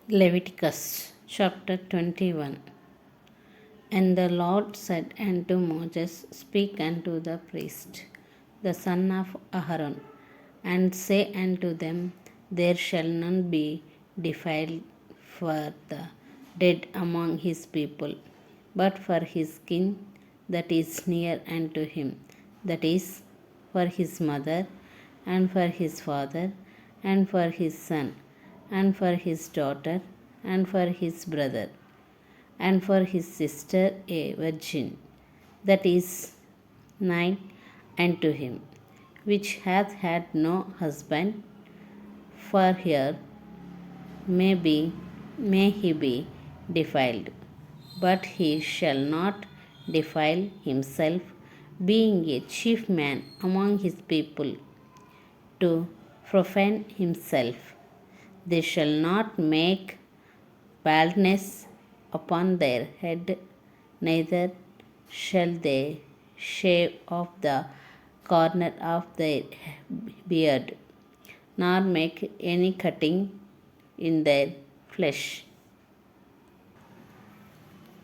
Leviticus chapter 21. And the Lord said unto Moses, Speak unto the priest, the son of Aaron, and say unto them, There shall none be defiled for the dead among his people, but for his kin that is near unto him, that is, for his mother, and for his father, and for his son, and for his daughter, and for his brother, and for his sister a virgin, that is nigh unto him, which hath had no husband, for her may he be defiled, but he shall not defile himself, being a chief man among his people, to profane himself. They shall not make baldness upon their head, neither shall they shave off the corner of their beard, nor make any cutting in their flesh.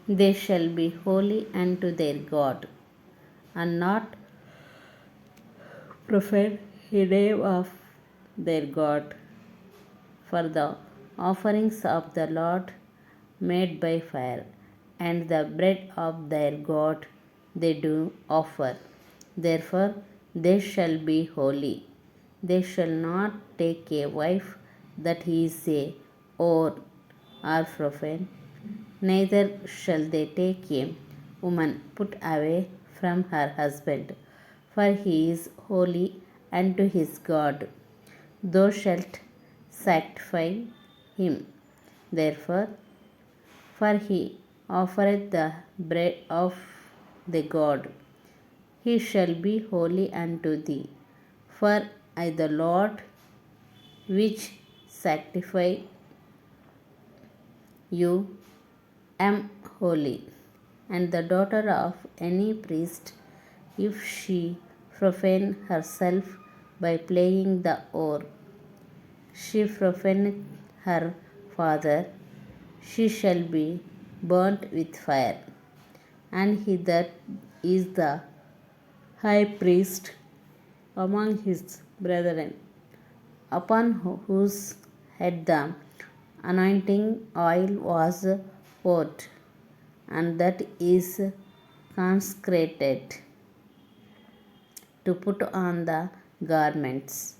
They shall be holy unto their God, and not profane the name of their God. For the offerings of the Lord made by fire, and the bread of their God they do offer. Therefore they shall be holy. They shall not take a wife that is a whore or profane, neither shall they take a woman put away from her husband, for he is holy unto his God. Thou shalt sanctify him, therefore, for he offereth the bread of the God. He shall be holy unto thee. For I, the Lord, which sanctify you, am holy. And the daughter of any priest, if she profane herself by playing the whore, she profaneth her father, she shall be burnt with fire. And he that is the high priest among his brethren, upon whose head the anointing oil was poured, and that is consecrated to put on the garments,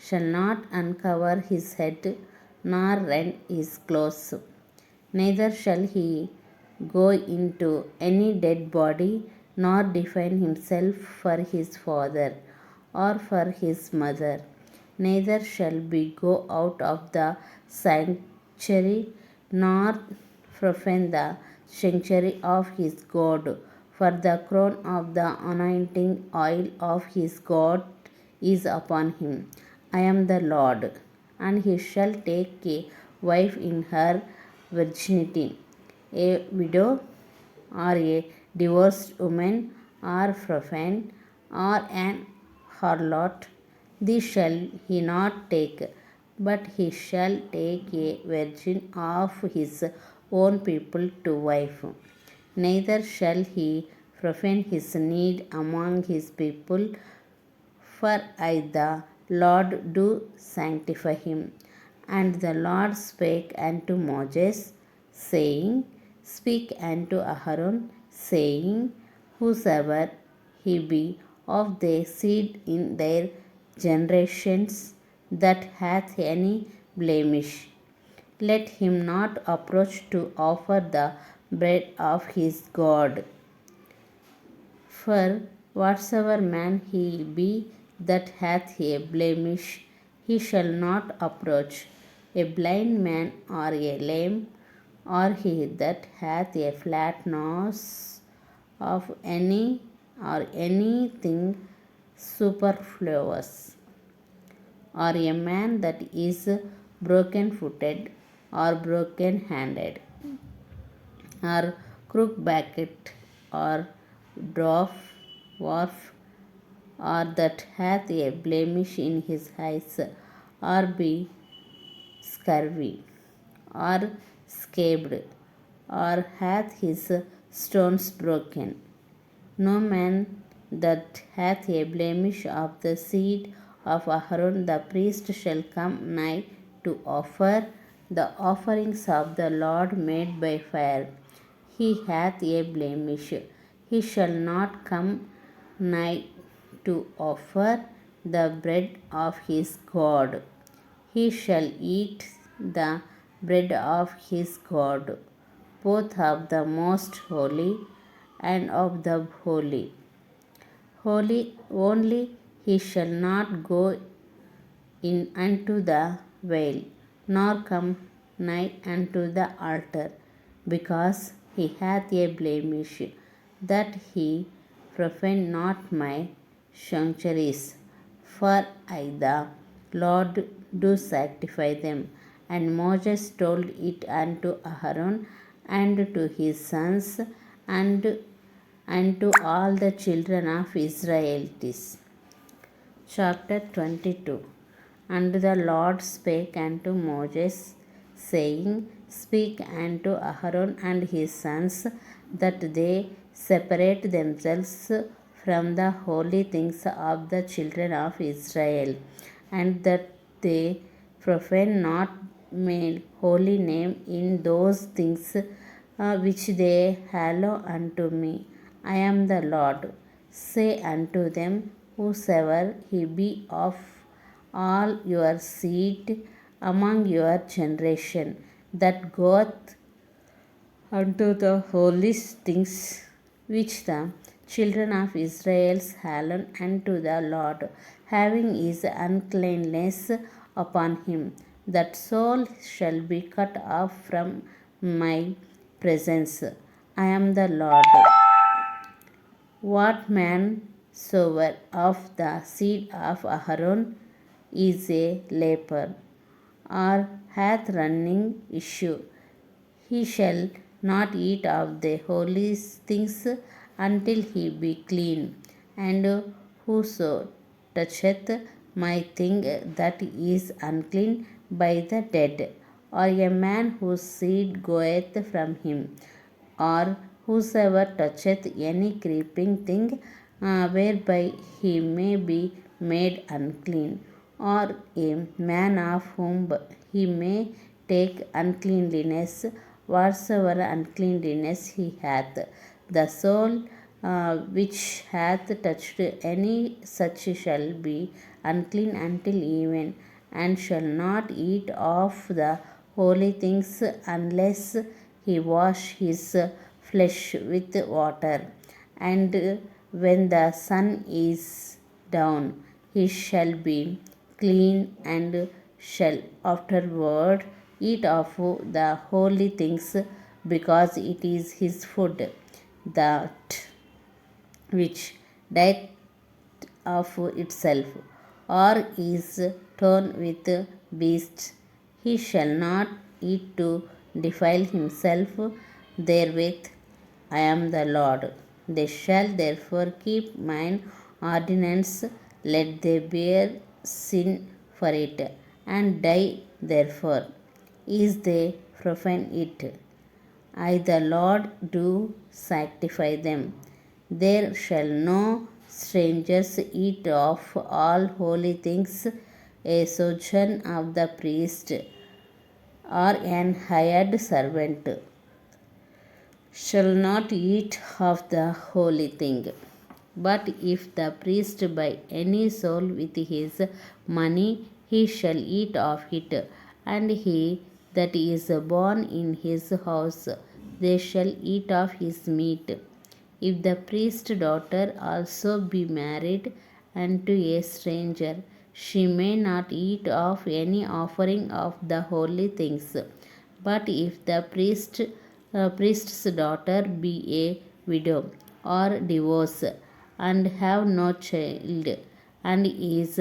shall not uncover his head, nor rend his clothes, neither shall he go into any dead body, nor defile himself for his father or for his mother, neither shall he go out of the sanctuary, nor profane the sanctuary of his God, for the crown of the anointing oil of his God is upon him. I am the Lord. And he shall take a wife in her virginity, a widow, or a divorced woman, or profane, or an harlot. These shall he not take, but he shall take a virgin of his own people to wife. Neither shall he profane his need among his people, for I, the Lord, do sanctify him. And the Lord spake unto Moses, saying, Speak unto Aaron, saying, Whosoever he be of their seed in their generations that hath any blemish, let him not approach to offer the bread of his God. For whatsoever man he be that hath a blemish, he shall not approach, a blind man, or a lame, or he that hath a flat nose, of any or anything superfluous, or a man that is broken footed, or broken handed, or crook-backed, or dwarf, or that hath a blemish in his eyes, or be scurvy, or scabed, or hath his stones broken. No man that hath a blemish of the seed of Aaron the priest shall come nigh to offer the offerings of the Lord made by fire. He hath a blemish, he shall not come nigh to offer the bread of his God. He shall eat the bread of his God, both of the most holy and of the holy. Holy only he shall not go in unto the veil, nor come nigh unto the altar, because he hath a blemish, that he profane not my sanctuaries. For I, the Lord, do sanctify them. And Moses told it unto Aaron and to his sons and to all the children of Israel. Chapter 22. And the Lord spake unto Moses, saying, Speak unto Aaron and his sons, that they separate themselves from the holy things of the children of Israel, and that they profane not my holy name in those things which they hallow unto me. I am the Lord. Say unto them, whosoever he be of all your seed among your generation, that goeth unto the holy things which the children of Israel hallow unto the Lord, having his uncleanness upon him, that soul shall be cut off from my presence. I am the Lord. What man soever of the seed of Aaron is a leper, or hath running issue, he shall not eat of the holy things until he be clean. And whoso toucheth my thing that is unclean by the dead, or a man whose seed goeth from him, or whosoever toucheth any creeping thing whereby he may be made unclean, or a man of whom he may take uncleanliness, whatsoever uncleanliness he hath, the soul which hath touched any such shall be unclean until even, and shall not eat of the holy things unless he wash his flesh with water. And when the sun is down, he shall be clean, and shall afterward eat of the holy things, because it is his food. That which dieth of itself, or is torn with beasts, he shall not eat to defile himself therewith. I am the Lord. They shall therefore keep mine ordinance, let they bear sin for it, and die therefore, is they profane it. I, the Lord, do sanctify them. There shall no strangers eat of all holy things. A sojourn of the priest, or an hired servant, shall not eat of the holy thing. But if the priest buy any soul with his money, he shall eat of it, and he that is born in his house, they shall eat of his meat. If the priest's daughter also be married unto a stranger, she may not eat of any offering of the holy things. But if the priest's daughter be a widow, or divorced, and have no child, and is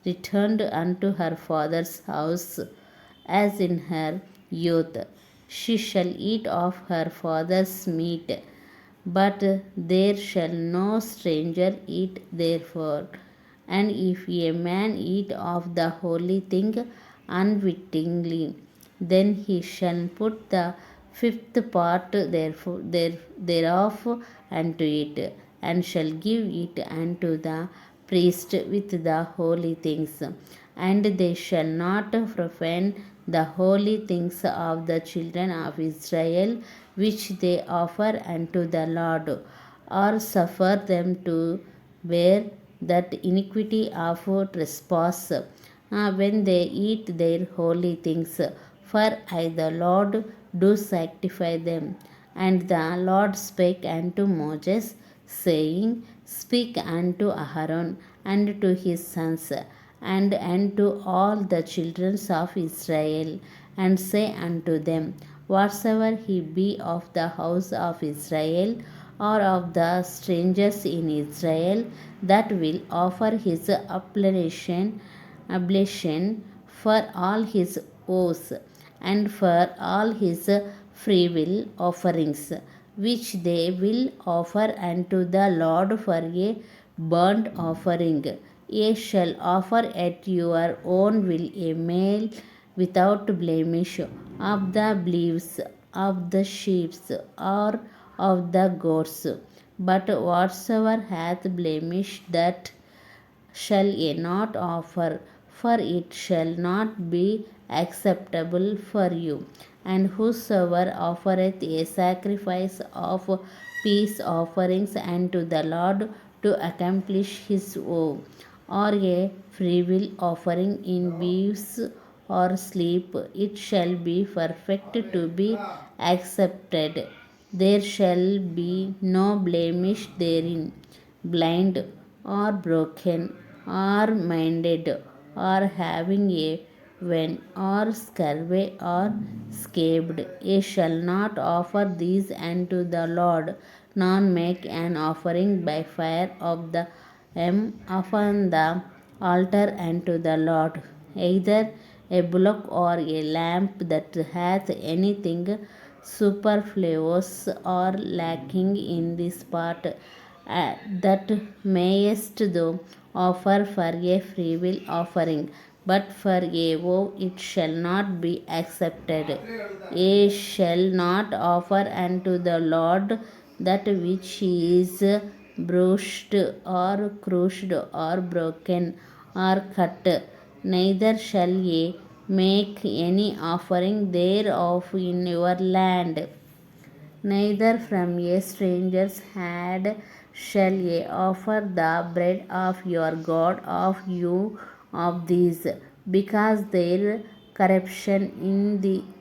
returned unto her father's house as in her youth, she shall eat of her father's meat. But there shall no stranger eat therefore. And if a man eat of the holy thing unwittingly, then he shall put the fifth part thereof unto it, and shall give it unto the priest with the holy things. And they shall not profane the holy things of the children of Israel, which they offer unto the Lord, or suffer them to bear that iniquity of trespass when they eat their holy things. For I, the Lord, do sanctify them. And the Lord spake unto Moses, saying, Speak unto Aaron and to his sons, and unto all the children of Israel, and say unto them, Whatsoever he be of the house of Israel, or of the strangers in Israel, that will offer his oblation for all his oaths, and for all his freewill offerings, which they will offer unto the Lord for a burnt offering. Ye shall offer at your own will a male without blemish of the bleaks of the sheep or of the goats. But whatsoever hath blemish, that shall ye not offer, for it shall not be acceptable for you. And whosoever offereth a sacrifice of peace offerings unto the Lord to accomplish his vow, or a freewill offering in beeves or sleep, it shall be perfect to be accepted. There shall be no blemish therein, blind or broken or minded or having a wen or scurvy or scabed. Ye shall not offer these unto the Lord, nor make an offering by fire of them upon the altar unto the Lord, either a bullock or a lamb that hath anything superfluous or lacking in this part, that mayest thou offer for a freewill offering, but for a vow it shall not be accepted. Ye shall not offer unto the Lord that which is bruised or crushed or broken or cut, neither shall ye make any offering thereof in your land. Neither from a stranger's hand shall ye offer the bread of your God of you of these, because their corruption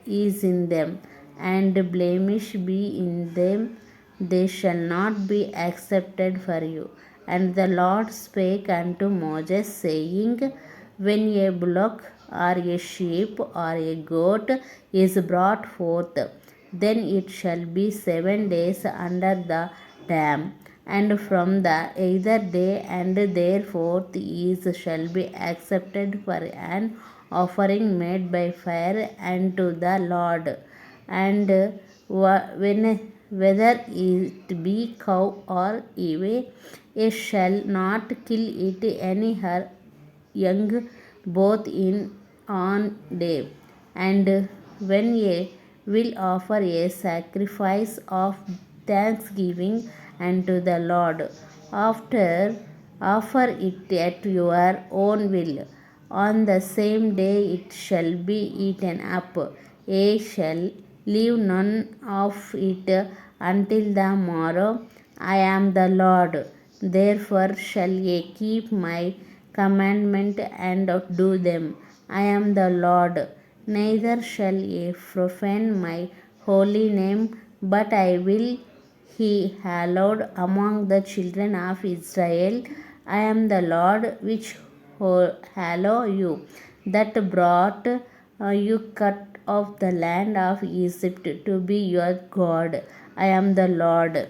is in them, and blemish be in them, they shall not be accepted for you. And the Lord spake unto Moses, saying, When a bullock or a sheep or a goat is brought forth, then it shall be 7 days under the dam, and from the either day and thereforth is shall be accepted for an offering made by fire unto the Lord. And when whether it be cow or ewe, ye shall not kill it any her young both in on day. And when ye will offer a sacrifice of thanksgiving unto the Lord, after offer it at your own will. On the same day it shall be eaten up. Ye shall leave none of it until the morrow. I am the Lord. Therefore shall ye keep my commandment and do them. I am the Lord. Neither shall ye profane my holy name, but I will he hallowed among the children of Israel. I am the Lord which hallow you, that brought you cut of the land of Egypt to be your God. I am the Lord.